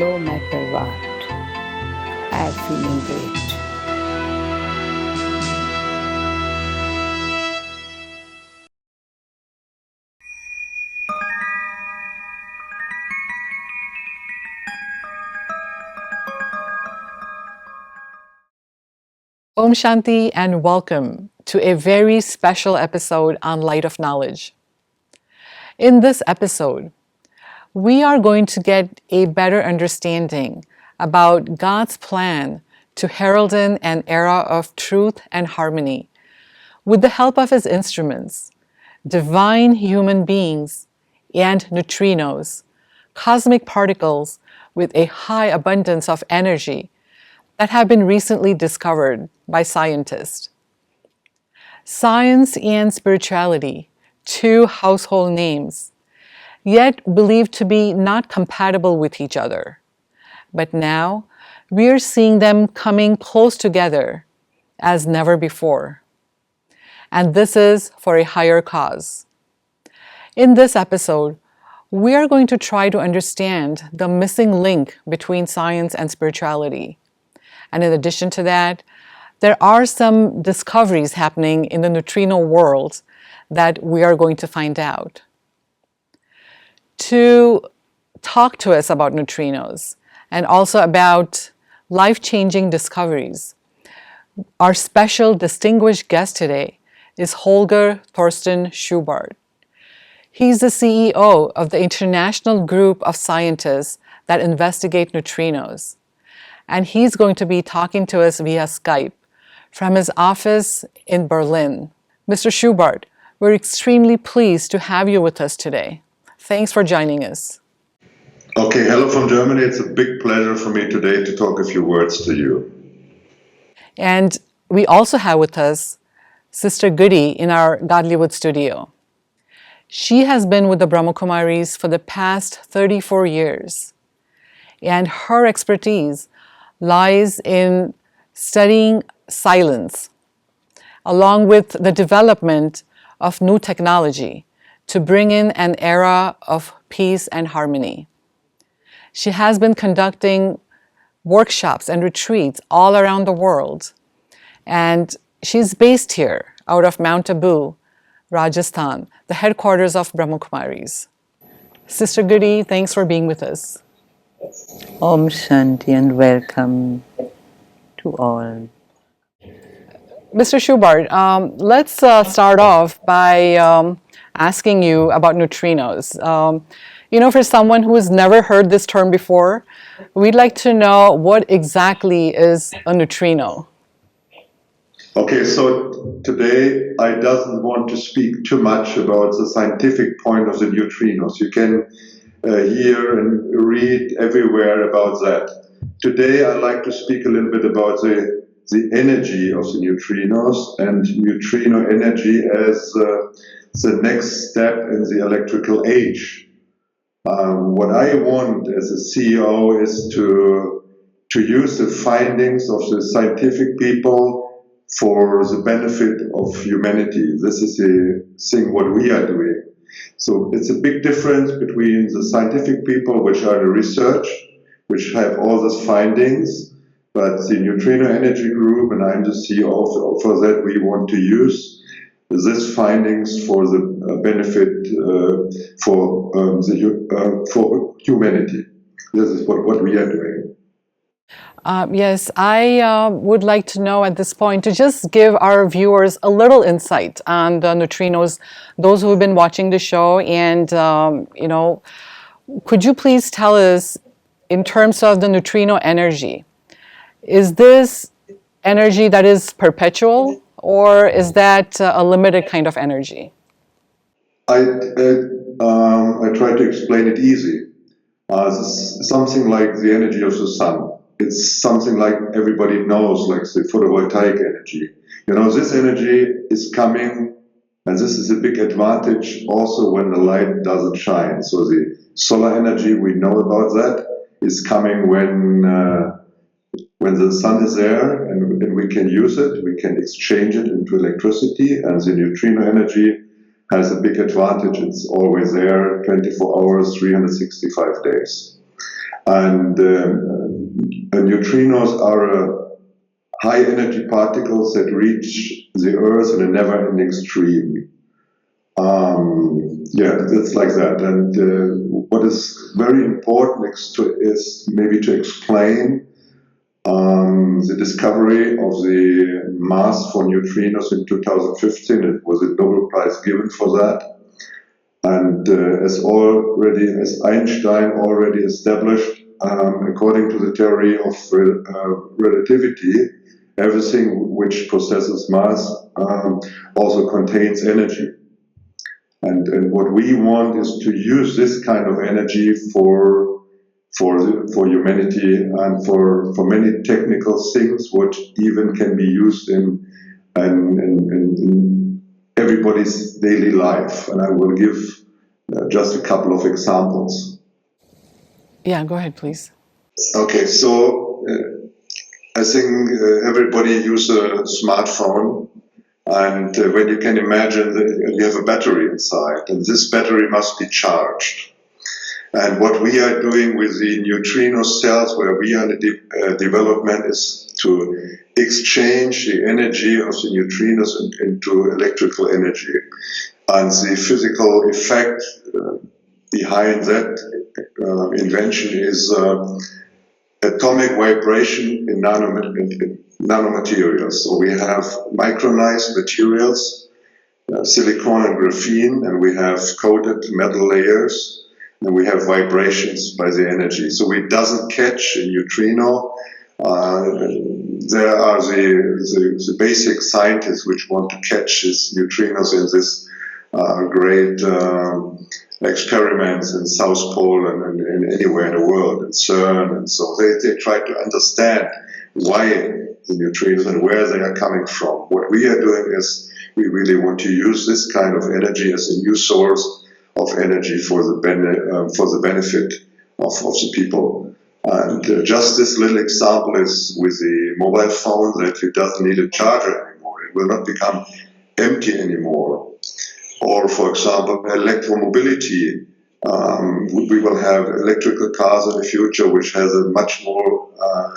no matter what. I am feeling great. Om Shanti and welcome to a very special episode on Light of Knowledge. In this episode, we are going to get a better understanding about God's plan to herald in an era of truth and harmony with the help of His instruments, divine human beings and neutrinos, cosmic particles with a high abundance of energy that have been recently discovered by scientists. Science and spirituality, two household names, yet believed to be not compatible with each other. But now, we are seeing them coming close together as never before. And this is for a higher cause. In this episode, we are going to try to understand the missing link between science and spirituality. And in addition to that, there are some discoveries happening in the neutrino world that we are going to find out. To talk to us about neutrinos and also about life-changing discoveries, our special distinguished guest today is Holger Thorsten Schubart. He's the CEO of the international group of scientists that investigate neutrinos. And he's going to be talking to us via Skype from his office in Berlin. Mr. Schubart, we're extremely pleased to have you with us today. Thanks for joining us. Okay, hello from Germany. It's a big pleasure for me today to talk a few words to you. And we also have with us Sister Goody in our Godlywood studio. She has been with the Brahma Kumaris for the past 34 years. And her expertise lies in studying silence, along with the development of new technology to bring in an era of peace and harmony. She has been conducting workshops and retreats all around the world, and she's based here out of Mount Abu, Rajasthan, the headquarters of Brahma Kumaris. Sister Goody, thanks for being with us. Om Shanti and welcome to all. Mr. Schubart, let's start off by asking you about neutrinos. For someone who has never heard this term before, we'd like to know what exactly is a neutrino. Okay, so today I doesn't want to speak too much about the scientific point of the neutrinos. You can hear and read everywhere about that. Today I'd like to speak a little bit about the energy of the neutrinos and neutrino energy as the next step in the electrical age. What I want as a CEO is to use the findings of the scientific people for the benefit of humanity. This is the thing what we are doing. So it's a big difference between the scientific people, which are the research, which have all those findings, but the neutrino energy group, and I'm the CEO for that, we want to use these findings for the benefit for humanity. This is what we are doing. Yes, I would like to know at this point to just give our viewers a little insight on the neutrinos, those who have been watching the show, and could you please tell us in terms of the neutrino energy, is this energy that is perpetual or is that a limited kind of energy? I try to explain it easy. Something like the energy of the sun. It's something like everybody knows, like the photovoltaic energy. This energy is coming, and this is a big advantage also when the light doesn't shine. So the solar energy, we know about that, is coming when the sun is there and we can use it, we can exchange it into electricity, and the neutrino energy has a big advantage. It's always there, 24 hours, 365 days. And neutrinos are high energy particles that reach the Earth in a never-ending stream. It's like that. And what is very important is maybe to explain the discovery of the mass for neutrinos in 2015. It was a Nobel Prize given for that. And as Einstein already established, according to the theory of relativity, everything which possesses mass also contains energy. And what we want is to use this kind of energy for humanity and for many technical things, which even can be used in everybody's daily life. And I will give just a couple of examples. Yeah, go ahead, please. Okay, so I think everybody uses a smartphone. And when you can imagine that you have a battery inside, and this battery must be charged. And what we are doing with the neutrino cells, where we are in the development, is to exchange the energy of the neutrinos into electrical energy. And the physical effect behind that invention is atomic vibration in nanomaterials. So we have micronized materials, silicon and graphene, and we have coated metal layers, and we have vibrations by the energy. So it doesn't catch a neutrino. There are the basic scientists which want to catch these neutrinos in this great experiments in South Pole and anywhere in the world, in CERN, and so they try to understand why the neutrinos and where they are coming from. What we are doing is we really want to use this kind of energy as a new source of energy for the benefit of the people. And just this little example is with the mobile phone, that it doesn't need a charger anymore. It will not become empty anymore. Or, for example, electromobility. We will have electrical cars in the future, which has a much more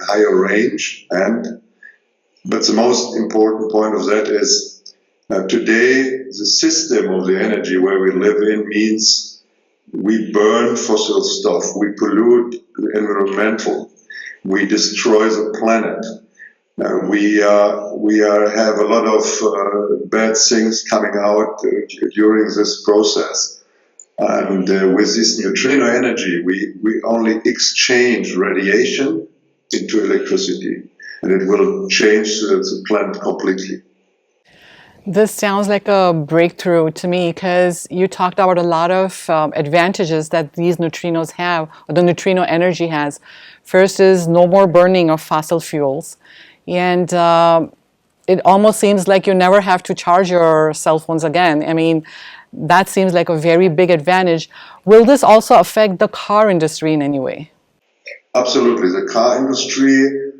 higher range. But the most important point of that is today the system of the energy where we live in means we burn fossil stuff, we pollute the environmental, we destroy the planet. We have a lot of bad things coming out during this process. And with this neutrino energy, we only exchange radiation into electricity, and it will change the planet completely. This sounds like a breakthrough to me, because you talked about a lot of advantages that these neutrinos have, or the neutrino energy has. First is no more burning of fossil fuels. And it almost seems like you never have to charge your cell phones again. I mean, that seems like a very big advantage. Will this also affect the car industry in any way? Absolutely. The car industry,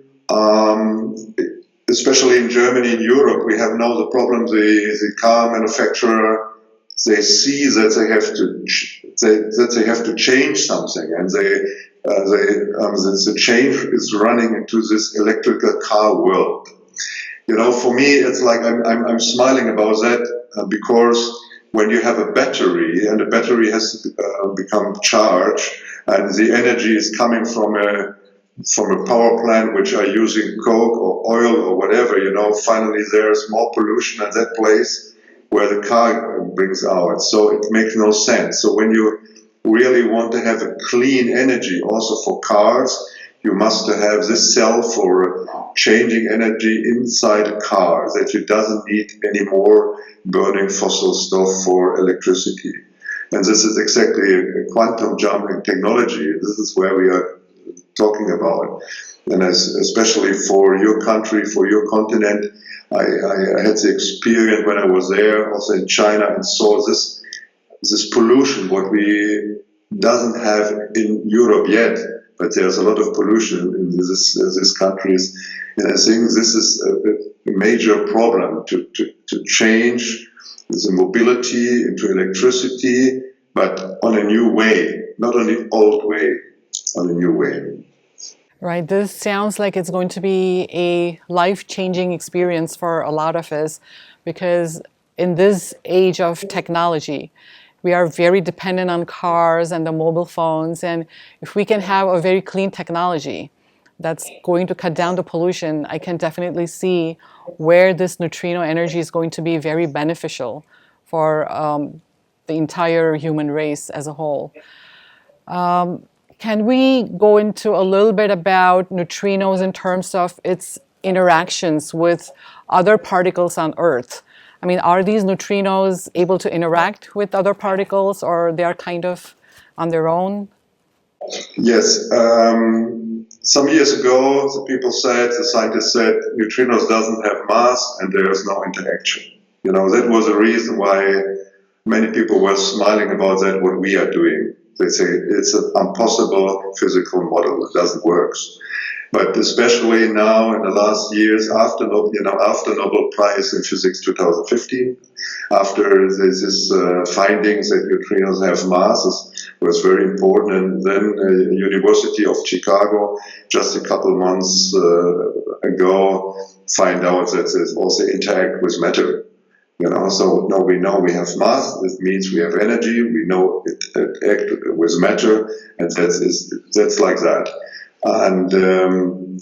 especially in Germany and Europe, we have now the problem. The car manufacturer, they see that they have to change something, and the change is running into this electrical car world. You know, for me, it's like I'm smiling about that because when you have a battery and the battery has to become charged, and the energy is coming from a power plant which are using coke or oil or whatever, you know, finally there's more pollution at that place where the car brings out. So it makes no sense. So when you really want to have a clean energy also for cars, you must have this cell for changing energy inside a car, that you doesn't need any more burning fossil stuff for electricity. And this is exactly a quantum jump in technology. This is where we are talking about. And especially for your country, for your continent, I had the experience when I was there, also in China, and saw this pollution, what we doesn't have in Europe yet, but there's a lot of pollution in these countries. And I think this is a major problem to change the mobility into electricity, but on a new way, not on the old way. on a new way. Right. This sounds like it's going to be a life-changing experience for a lot of us, because in this age of technology, we are very dependent on cars and the mobile phones. And if we can have a very clean technology that's going to cut down the pollution, I can definitely see where this neutrino energy is going to be very beneficial for the entire human race as a whole. Can we go into a little bit about neutrinos in terms of its interactions with other particles on Earth? I mean, are these neutrinos able to interact with other particles, or they are kind of on their own? Yes. Some years ago, the scientists said, neutrinos doesn't have mass and there is no interaction. That was a reason why many people were smiling about that, what we are doing. They say it's an impossible physical model. It doesn't work. But especially now in the last years, after Nobel Prize in Physics 2015, after these findings that neutrinos have masses, was very important. And then University of Chicago, just a couple months ago, find out that they also interact with matter. So now we know we have mass. It means we have energy. We know it acts with matter, and that's like that. And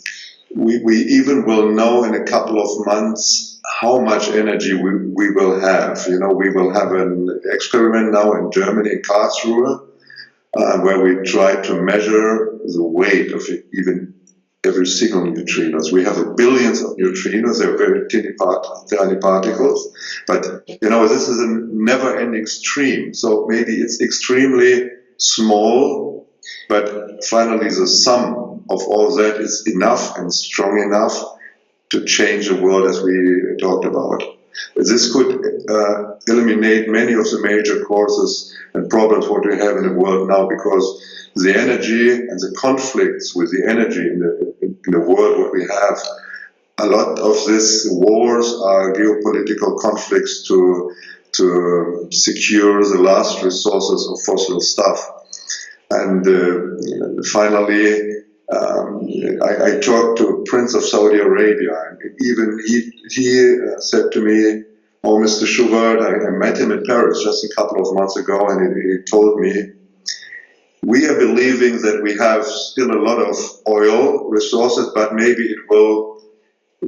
we even will know in a couple of months how much energy we will have. We will have an experiment now in Germany, in Karlsruhe, where we try to measure the weight of even every single neutrinos. We have billions of neutrinos. They're very tiny particles. But, this is a never-ending stream. So maybe it's extremely small, but finally the sum of all that is enough and strong enough to change the world, as we talked about. This could eliminate many of the major causes and problems what we have in the world now, because the energy and the conflicts with the energy in the world what we have, a lot of these wars are geopolitical conflicts to secure the last resources of fossil stuff. And finally, I talked to Prince of Saudi Arabia, and even he said to me, "Oh, Mr. Schubart, I met him in Paris just a couple of months ago, and he told me, we are believing that we have still a lot of oil resources, but maybe it will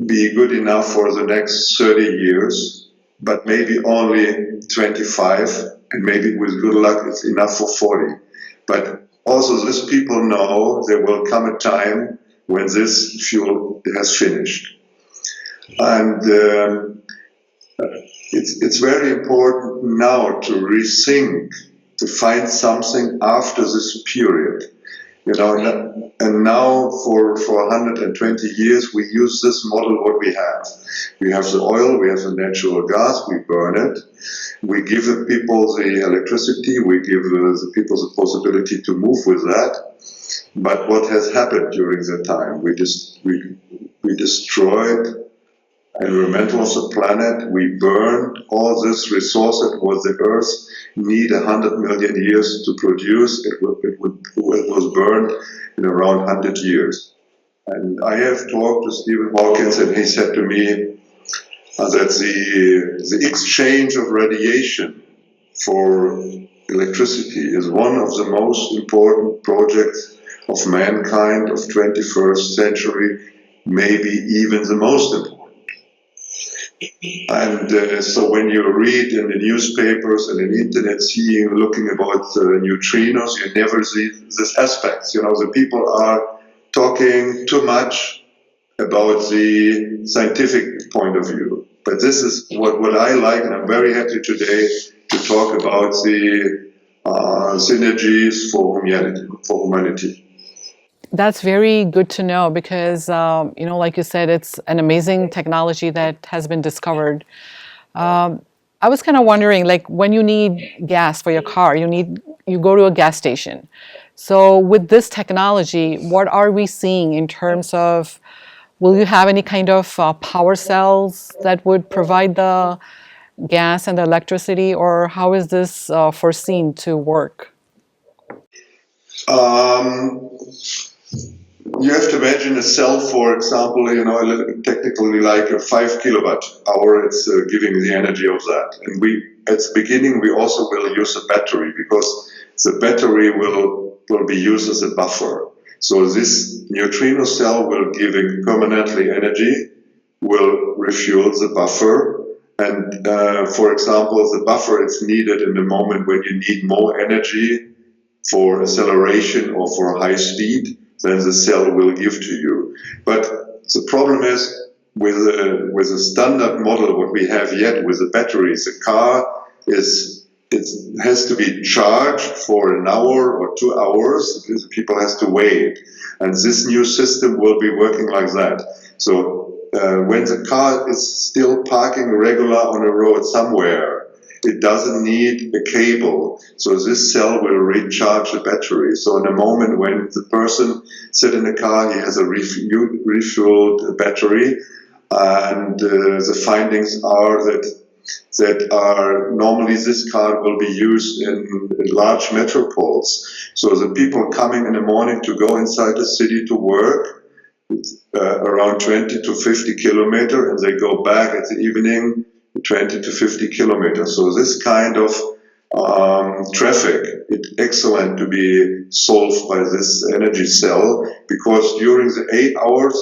be good enough for the next 30 years, but maybe only 25, and maybe with good luck it's enough for 40. But also these people know there will come a time when this fuel has finished." And it's very important now to rethink, to find something after this period. And now for 120 years we use this model what we have. We have the oil, we have the natural gas, we burn it, we give the people the electricity, we give the people the possibility to move with that. But what has happened during that time? We destroyed environmental of the planet, we burned all this resources what the earth need 100 million years to produce. It was burned in around 100 years. And I have talked to Stephen Hawkins, and he said to me that the exchange of radiation for electricity is one of the most important projects of mankind of 21st century, maybe even the most important. And so when you read in the newspapers and in the internet, looking about neutrinos, you never see these aspects. The people are talking too much about the scientific point of view. But this is what I like, and I'm very happy today to talk about the synergies for humanity. That's very good to know, because, like you said, it's an amazing technology that has been discovered. I was kind of wondering, like, when you need gas for your car, you go to a gas station. So with this technology, what are we seeing in terms of, will you have any kind of power cells that would provide the gas and the electricity, or how is this foreseen to work? imagine a cell, for example, a little bit technically like a 5 kilowatt hour, it's giving the energy of that. And at the beginning, we also will use a battery, because the battery will be used as a buffer. So this neutrino cell will give permanently energy, will refuel the buffer. And for example, the buffer is needed in the moment when you need more energy for acceleration or for high speed, then the cell will give to you. But the problem is with a standard model, what we have yet with the batteries, the car it has to be charged for an hour or 2 hours. People has to wait, and this new system will be working like that. So when the car is still parking regular on a road somewhere, it doesn't need a cable, so this cell will recharge the battery. So in a moment when the person sits in the car, he has a refueled battery, and the findings are that normally this car will be used in large metropoles. So the people coming in the morning to go inside the city to work, around 20 to 50 kilometers, and they go back at the evening 20 to 50 kilometers. So this kind of traffic, it's excellent to be solved by this energy cell, because during the 8 hours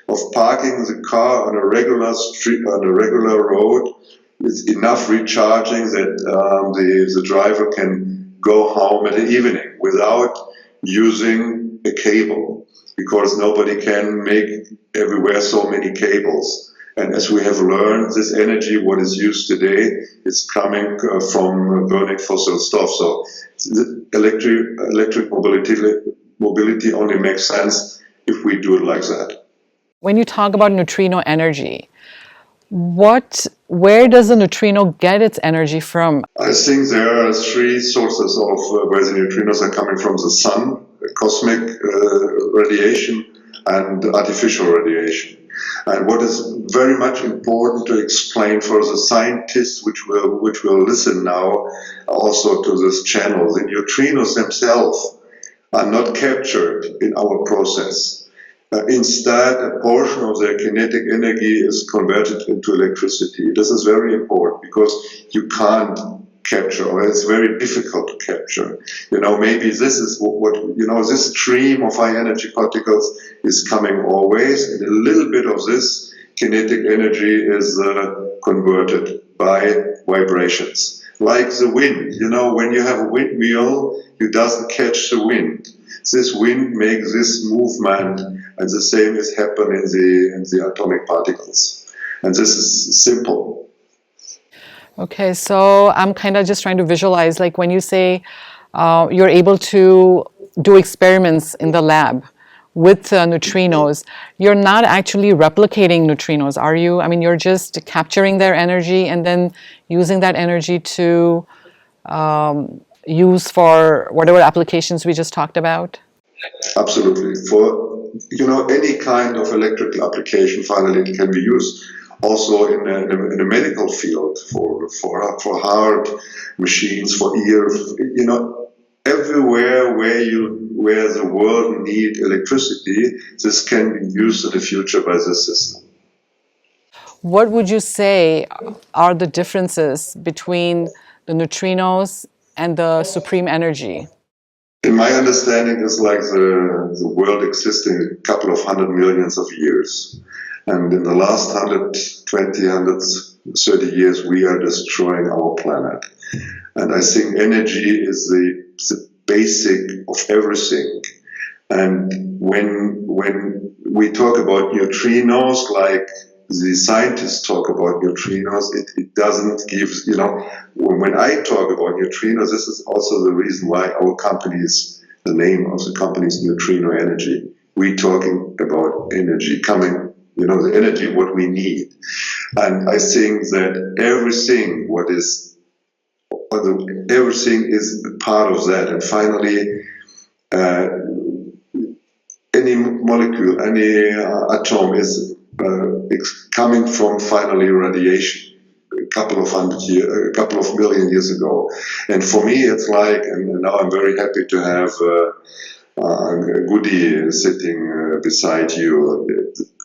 of parking the car on a regular street, on a regular road, it's enough recharging that the driver can go home in the evening without using a cable, because nobody can make everywhere so many cables. And as we have learned, this energy, what is used today, is coming from burning fossil stuff. So electric mobility only makes sense if we do it like that. When you talk about neutrino energy, where does the neutrino get its energy from? I think there are 3 sources of where the neutrinos are coming from: the sun, cosmic radiation, and artificial radiation. And what is very much important to explain for the scientists which will listen now also to this channel, the neutrinos themselves are not captured in our process. Instead, a portion of their kinetic energy is converted into electricity. This is very important, because you can't capture, or it's very difficult to capture. Maybe this is this stream of high energy particles is coming always, and a little bit of this kinetic energy is converted by vibrations. Like the wind, when you have a windmill, you doesn't catch the wind. This wind makes this movement, and the same is happening in the atomic particles. And this is simple. Okay, so I'm kind of just trying to visualize, like when you say you're able to do experiments in the lab with neutrinos, you're not actually replicating neutrinos, are you? I mean, you're just capturing their energy and then using that energy to use for whatever applications we just talked about? Absolutely. For any kind of electrical application, finally it can be used. Also in a medical field, for heart machines, for ear, everywhere where the world needs electricity, this can be used in the future by this system. What would you say are the differences between the neutrinos and the supreme energy? In my understanding, it's like the world existing a couple of 100 millions of years. And in the last 120, 130 years, we are destroying our planet. And I think energy is the basic of everything. And when we talk about neutrinos, like the scientists talk about neutrinos, it doesn't give, when I talk about neutrinos, this is also the reason why our company is, the name of the company is Neutrino Energy. We're talking about energy coming, the energy what we need. And I think that everything is part of that. And finally, any molecule, any atom is coming from finally radiation a couple of million years ago. And for me, it's like, and now I'm very happy to have Goody sitting beside you,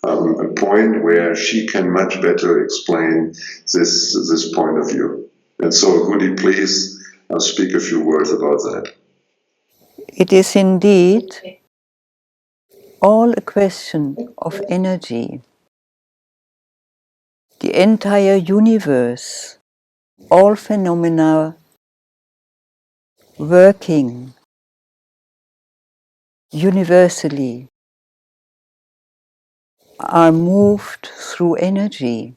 a point where she can much better explain this point of view. And so, Goody, please speak a few words about that. It is indeed all a question of energy. The entire universe, all phenomena working universally are moved through energy.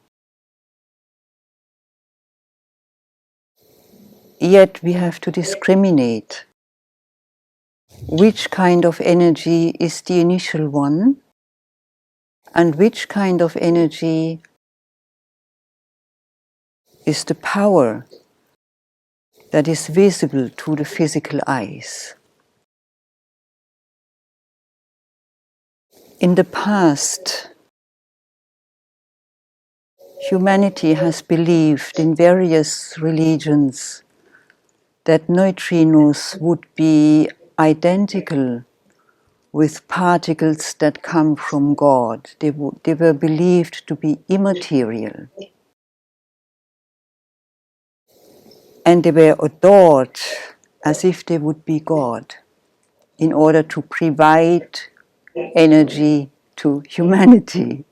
Yet we have to discriminate which kind of energy is the initial one and which kind of energy is the power that is visible to the physical eyes. In the past, humanity has believed in various religions that neutrinos would be identical with particles that come from God. They were believed to be immaterial. And they were adored as if they would be God in order to provide energy to humanity.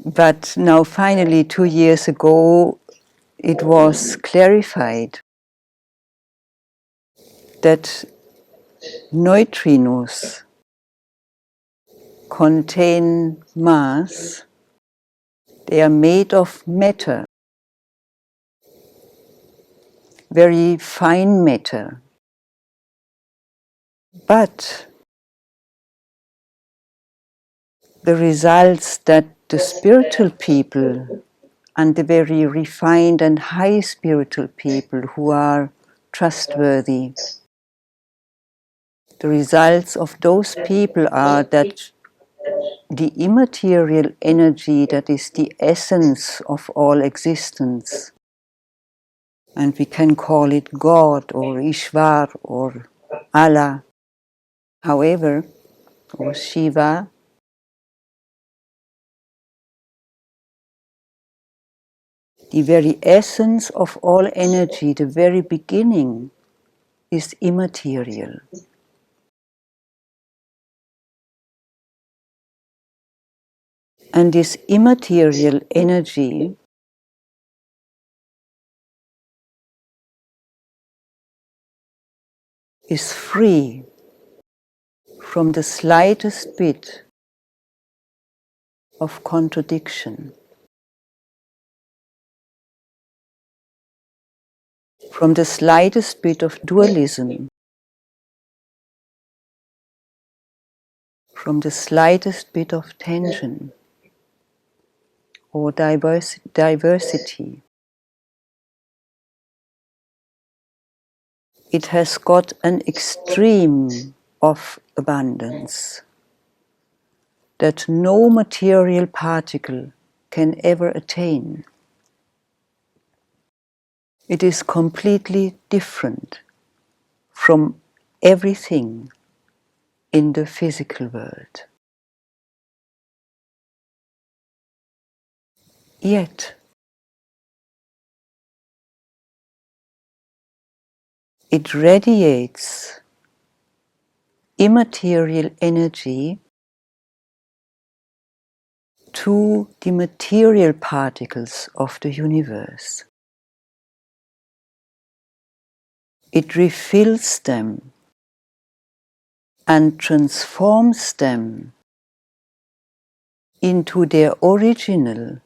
But now finally, 2 years ago, it was clarified that neutrinos contain mass. They are made of matter, very fine matter. But the results that the spiritual people and the very refined and high spiritual people who are trustworthy, the results of those people are that the immaterial energy that is the essence of all existence, and we can call it God or Ishvar or Allah, however, or Shiva, the very essence of all energy, the very beginning, is immaterial. And this immaterial energy is free from the slightest bit of contradiction, from the slightest bit of dualism, from the slightest bit of tension or diversity. It has got an extreme of abundance that no material particle can ever attain. It is completely different from everything in the physical world. Yet, it radiates immaterial energy to the material particles of the universe. It refills them and transforms them into their original,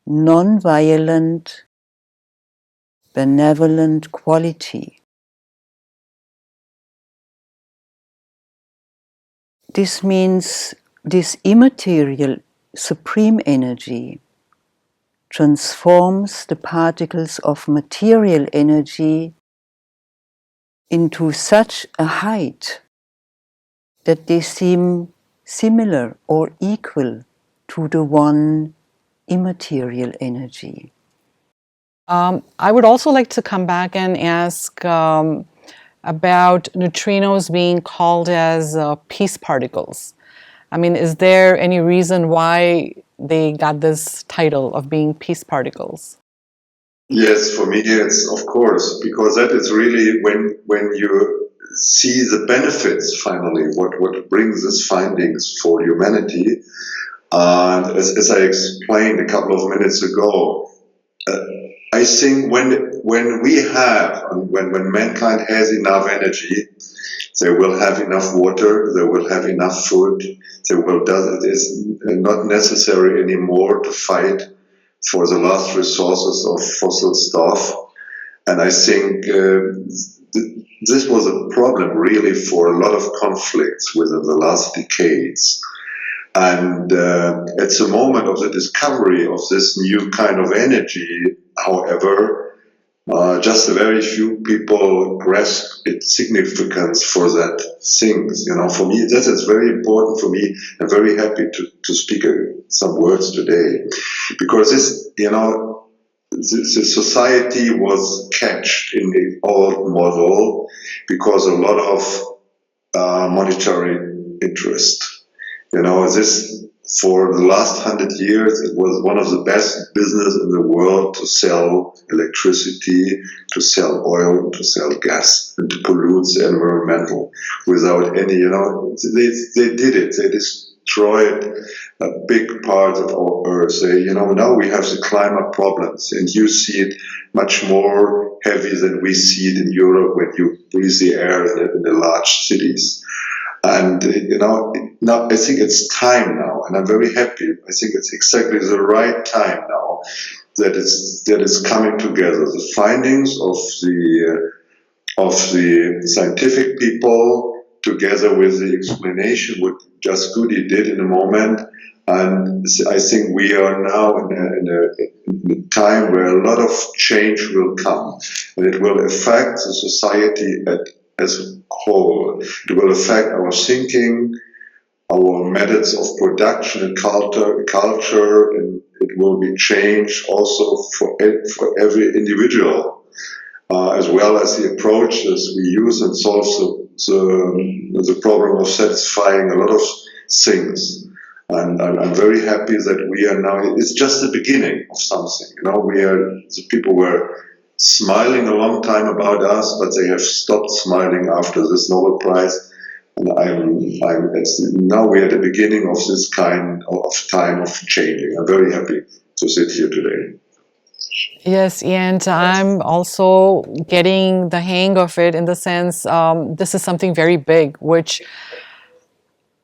non-violent, benevolent quality. This means this immaterial supreme energy transforms the particles of material energy into such a height that they seem similar or equal to the one immaterial energy. I would also like to come back and ask about neutrinos being called as peace particles. I mean, is there any reason why they got this title of being peace particles? Yes, for me, it's of course, because that is really when you see the benefits finally, what brings these findings for humanity. And as I explained a couple of minutes ago, I think when we have, when mankind has enough energy, they will have enough water, they will have enough food, it is not necessary anymore to fight for the last resources of fossil stuff. And I think this was a problem really for a lot of conflicts within the last decades. And at the moment of the discovery of this new kind of energy, however, just a very few people grasp its significance for that things. For me, that is very important for me. I'm very happy to speak some words today, because the society was catched in the old model because a lot of monetary interest. This for the last 100 years, it was one of the best business in the world to sell electricity, to sell oil, to sell gas, and to pollute the environmental without any, they did it. They destroyed a big part of our earth. Now we have the climate problems, and you see it much more heavy than we see it in Europe when you breathe the air in the large cities. And, now I think it's time now, and I'm very happy. I think it's exactly the right time now that it's coming together. The findings of the scientific people, together with the explanation what Just Goody did in a moment, and I think we are now in a time where a lot of change will come, and it will affect the society as a whole. It will affect our thinking, our methods of production and culture, and it will be changed also for every individual, as well as the approaches we use and solve the problem of satisfying a lot of things. And I'm very happy that we are now, it's just the beginning of something. The people were smiling a long time about us, but they have stopped smiling after this Nobel Prize. And now we're at the beginning of this kind of time of changing. I'm very happy to sit here today. Yes, and I'm also getting the hang of it in the sense this is something very big, which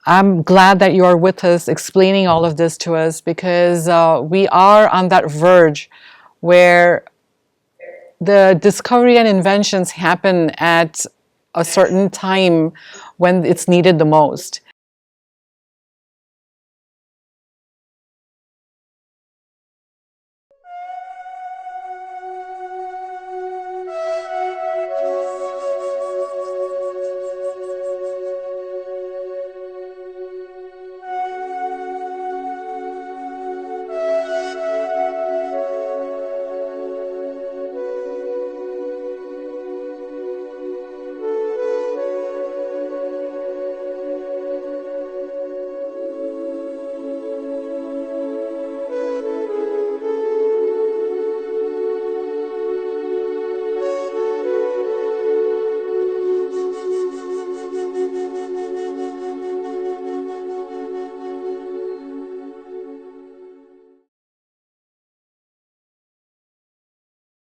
I'm glad that you are with us explaining all of this to us, because we are on that verge where the discovery and inventions happen at a certain time when it's needed the most.